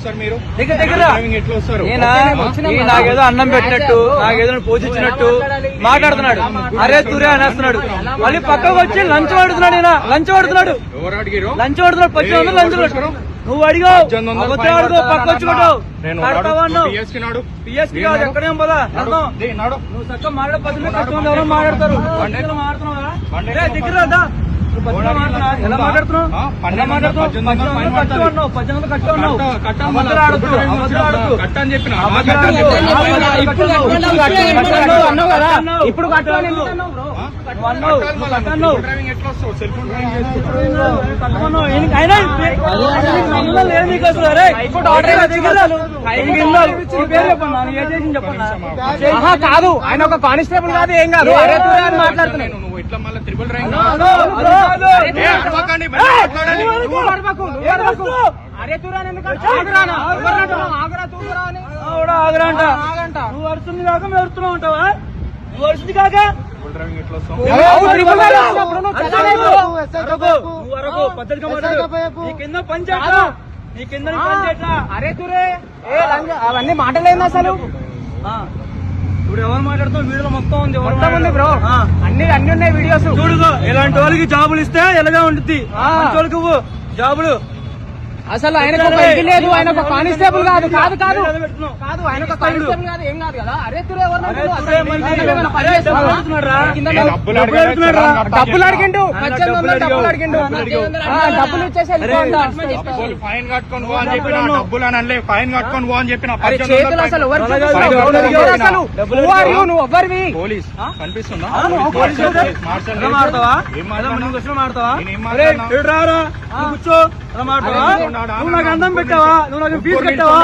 వస్తారు మీరు? ఎట్లా వస్తారు? నాకేదో అన్నం పెట్టినట్టు, నాకేదో పోషించినట్టు మాట్లాడుతున్నాడు. అరే తురే అనేస్తున్నాడు. మళ్ళీ పక్కకు వచ్చి లంచ్ వాడుతున్నాడు. లంచ్ వాడుతున్నాడు. ఎవరు అడిగారు? లంచ్ వాడుతున్నాడు. 1800 లంచ్ నువ్వు అడిగావు. అడుగు పక్క వచ్చి కొట్టావు. పిఎస్కి కాదు, ఎక్కడేం పోదా. నువ్వు చక్కగా మాట్లాడే 10 మంది ఎవరో మాట్లాడతారు. దగ్గర ఎలా మాట్లాడుతున్నావు? 1800 కట్టు అన్నావు. 1800 కట్టు అన్నావు. కట్టని చెప్పిన ఇప్పుడు కట్టమని ఎట్లా వస్తావు? సెల్ ఫోన్ లేదు నీకు అసలు. అరే కాదు, ఆయన ఒక కానిస్టేబుల్ కాదు, ఏం కాదు. అరే అని మాట్లాడుతున్నాను. నువ్వు ఇట్లా మళ్ళీ త్రిబుల్ ర్యాంక్ ఆగరంట. నువ్వు వరుస్తుంది కాక మేము వరుస్తున్నావు ఉంటావా? నువ్వు వరుస్తుంది కాక పద్ధతిగా మాట్లాడు. నీ కింద పంచాయట్లా, నీ కింద పంచాయట్లా. అరే తురే అవన్నీ మాటలేదు అసలు. ఇప్పుడు ఎవరు మాట్లాడుతావు? వీడియోలో మొత్తం ఉంది. ఉంది బ్రో, అన్ని ఉన్నాయి వీడియోస్. చూడు, ఇలాంటి వాళ్ళకి జాబులు ఇస్తే ఎలాగా ఉంటుంది? వాళ్ళకి జాబులు అసలు ఆయన లేదు. ఆయన ఒక కానిస్టేబుల్ కాదు. కాదు కాదు కాదు ఆయన ఒక కానిస్టేబుల్ కాదు, ఏం కాదు కదా. అరే తురే డబ్బులు అడిగిండు. 1800 డబ్బులు అడిగిండు. డబ్బులు ఇచ్చేసి ఫైన్ కట్టుకొని పో అని చెప్పిన. డబ్బులు అని అనలే, ఫైన్ కట్టుకొని పో అని చెప్పిన. చేతులు అసలు నువ్వు ఎవ్వరివి? పోలీస్ కనిపిస్తుందా? కూర్చో. నువ్వు నాకు అన్నం పెట్టావా? నువ్వు నాకు ఫీజు కట్టావా?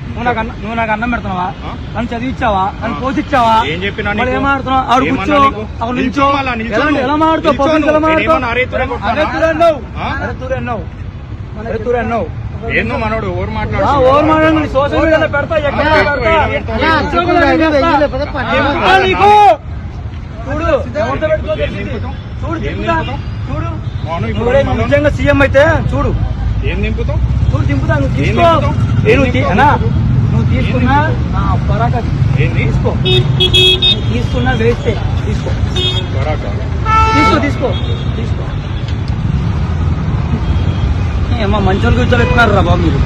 నువ్వు నాకు అన్నం పెడుతున్నావా? నన్ను చదివిచ్చావా? నన్ను పోషించావా? ఏం చెప్పినా ఏమాడుతున్నావు? ఆవిడ కూర్చో, అక్కడ నిల్చో. ఎలా మాడుతావు? పబ్లిక్ ఎలా మాడుతావు? అన్నావు. ఏందో మనోడు ఓవర్ మాట్లాడు. ఓవర్ మాట్లాడు. సోషల్ మీడియాలో పెడతా, ఎక్కడ నీకు చూడు. చూడు చూడు, నిజంగా సీఎం అయితే చూడు. ఏం దింపుతావు? చూడు దింపుతా. నువ్వు తీసుకో. నువ్వు తీసుకున్నా పరాకా తీసుకో. తీసుకున్నా వేస్తే తీసుకో. తీసుకో అమ్మా, మంచి వాళ్ళు కూర్చోబెట్టుకున్నారు రా బాబు మీరు.